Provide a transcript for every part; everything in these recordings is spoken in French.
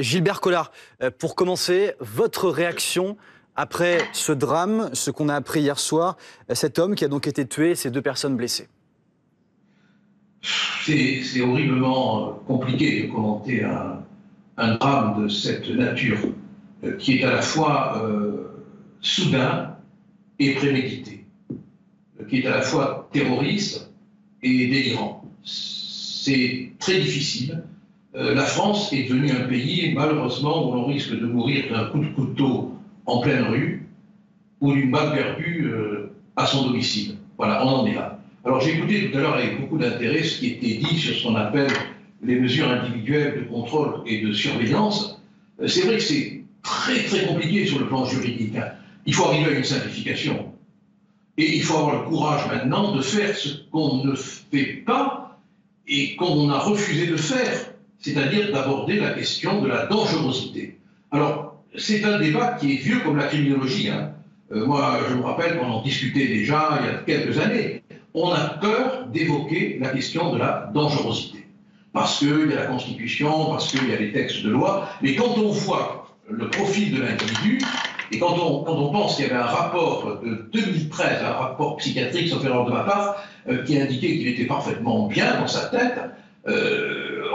Gilbert Collard, pour commencer, votre réaction après ce drame, ce qu'on a appris hier soir, cet homme qui a donc été tué, ces deux personnes blessées. C'est horriblement compliqué de commenter un drame de cette nature qui est à la fois soudain et prémédité, qui est à la fois terroriste et délirant. C'est très difficile. La France est devenue un pays, malheureusement, où l'on risque de mourir d'un coup de couteau en pleine rue ou d'une balle perdue à son domicile. Voilà, on en est là. Alors j'ai écouté tout à l'heure avec beaucoup d'intérêt ce qui était dit sur ce qu'on appelle les mesures individuelles de contrôle et de surveillance. C'est vrai que c'est très très compliqué sur le plan juridique. Il faut arriver à une simplification. Et il faut avoir le courage maintenant de faire ce qu'on ne fait pas et qu'on a refusé de faire, c'est-à-dire d'aborder la question de la dangerosité. Alors, c'est un débat qui est vieux comme la criminologie. Moi, je me rappelle qu'on en discutait déjà il y a quelques années. On a peur d'évoquer la question de la dangerosité. Parce qu'il y a la Constitution, parce qu'il y a les textes de loi. Mais quand on voit le profil de l'individu, et quand on pense qu'il y avait un rapport de 2013, un rapport psychiatrique, sauf erreur de ma part, qui indiquait qu'il était parfaitement bien dans sa tête,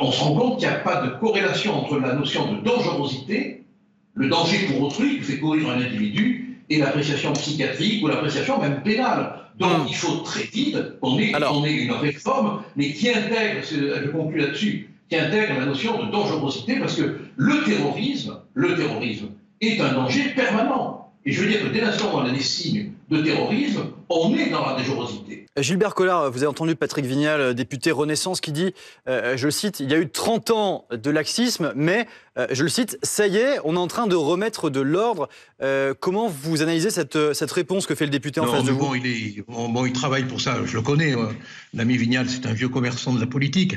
on se rend compte qu'il n'y a pas de corrélation entre la notion de dangerosité, le danger pour autrui que fait courir un individu, et l'appréciation psychiatrique ou l'appréciation même pénale. Donc il faut très vite qu'on ait une réforme, mais qui intègre, je conclue là-dessus, qui intègre la notion de dangerosité, parce que le terrorisme est un danger permanent. Et je veux dire que dès l'instant où on a des signes de terrorisme, on est dans la dangerosité. Gilbert Collard, vous avez entendu Patrick Vignal, député Renaissance, qui dit, je le cite, « Il y a eu 30 ans de laxisme, mais, je le cite, ça y est, on est en train de remettre de l'ordre ». Comment vous analysez cette réponse que fait le député en face de vous ? Il travaille pour ça, je le connais. L'ami Vignal, c'est un vieux commerçant de la politique.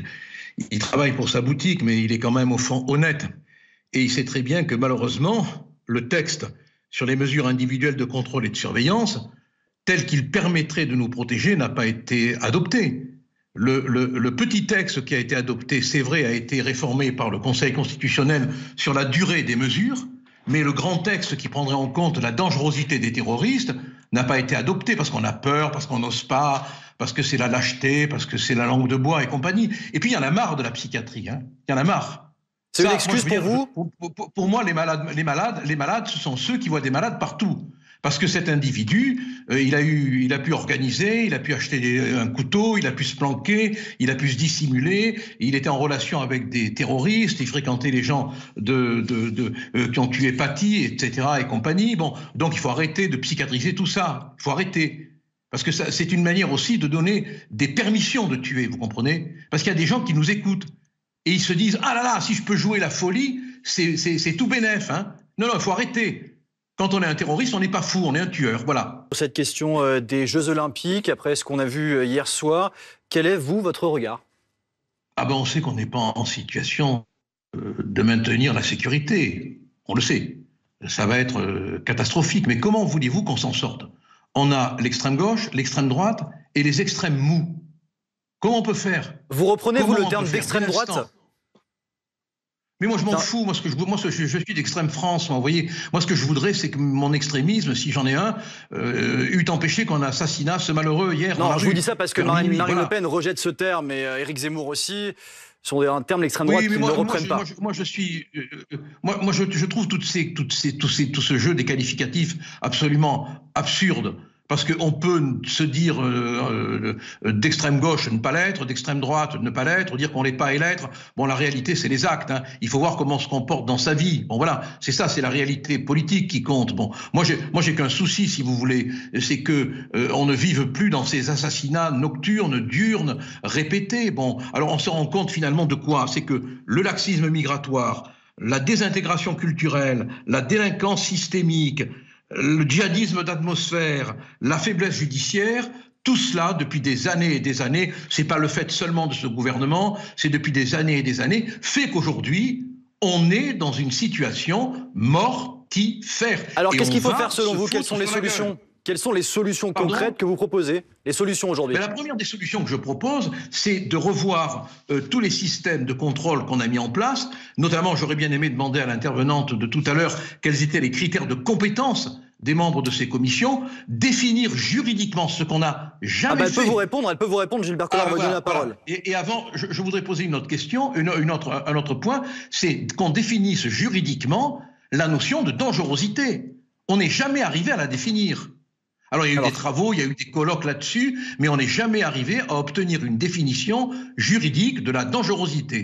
Il travaille pour sa boutique, mais il est quand même au fond honnête. Et il sait très bien que malheureusement, le texte sur les mesures individuelles de contrôle et de surveillance, tel qu'il permettrait de nous protéger, n'a pas été adopté. Le petit texte qui a été adopté, c'est vrai, a été réformé par le Conseil constitutionnel sur la durée des mesures, mais le grand texte qui prendrait en compte la dangerosité des terroristes n'a pas été adopté parce qu'on a peur, parce qu'on n'ose pas, parce que c'est la lâcheté, parce que c'est la langue de bois et compagnie. Et puis il y en a marre de la psychiatrie, il y en a marre. C'est une excuse pour vous ? Pour moi, les malades, ce sont ceux qui voient des malades partout. Parce que cet individu, il a pu organiser, il a pu acheter un couteau, il a pu se planquer, il a pu se dissimuler, il était en relation avec des terroristes, il fréquentait les gens qui ont tué Paty, etc. et compagnie. Bon, donc il faut arrêter de psychiatriser tout ça. Il faut arrêter. Parce que c'est une manière aussi de donner des permissions de tuer, vous comprenez ? Parce qu'il y a des gens qui nous écoutent. Et ils se disent « Ah là là, si je peux jouer la folie, c'est tout bénef. » Non, il faut arrêter. Quand on est un terroriste, on n'est pas fou, on est un tueur. Voilà. Cette question des Jeux Olympiques, après ce qu'on a vu hier soir, quel est, votre regard ? On sait qu'on n'est pas en situation de maintenir la sécurité. On le sait. Ça va être catastrophique. Mais comment voulez-vous qu'on s'en sorte ? On a l'extrême gauche, l'extrême droite et les extrêmes mous. Comment on peut faire ? Vous reprenez, le terme d'extrême droite ? Mais moi, je m'en fous. Moi, je suis d'extrême France. Vous voyez, moi, ce que je voudrais, c'est que mon extrémisme, si j'en ai un, eût empêché qu'on assassinât ce malheureux hier. Non, je vous dis ça parce que Marine Le Pen rejette ce terme, et Éric Zemmour aussi. Sont un terme d'extrême droite qu'ils ne reprennent pas. Je trouve tout ce jeu des qualificatifs absolument absurde. Parce qu'on peut se dire d'extrême gauche ne pas l'être, d'extrême droite ne pas l'être, dire qu'on l'est pas et l'être. Bon, la réalité, c'est les actes. Il faut voir comment on se comporte dans sa vie. Bon, voilà, c'est ça, c'est la réalité politique qui compte. Bon, moi, j'ai qu'un souci, si vous voulez, c'est que on ne vive plus dans ces assassinats nocturnes, diurnes, répétés. Bon, alors on se rend compte finalement de quoi ? C'est que le laxisme migratoire, la désintégration culturelle, la délinquance systémique, le djihadisme d'atmosphère, la faiblesse judiciaire, tout cela depuis des années et des années, c'est pas le fait seulement de ce gouvernement, c'est depuis des années et des années, fait qu'aujourd'hui, on est dans une situation mortifère. Alors qu'est-ce qu'il faut faire selon vous ? Quelles sont les solutions ? Quelles sont les solutions Pardon concrètes que vous proposez? Les solutions aujourd'hui? La première des solutions que je propose, c'est de revoir tous les systèmes de contrôle qu'on a mis en place. Notamment, j'aurais bien aimé demander à l'intervenante de tout à l'heure quels étaient les critères de compétence des membres de ces commissions, définir juridiquement ce qu'on n'a jamais fait. Elle peut vous répondre, Gilbert Collard, vous donne la parole. Et avant, je voudrais poser une autre question, un autre point, c'est qu'on définisse juridiquement la notion de dangerosité. On n'est jamais arrivé à la définir. Alors, il y a eu des travaux, il y a eu des colloques là-dessus, mais on n'est jamais arrivé à obtenir une définition juridique de la dangerosité.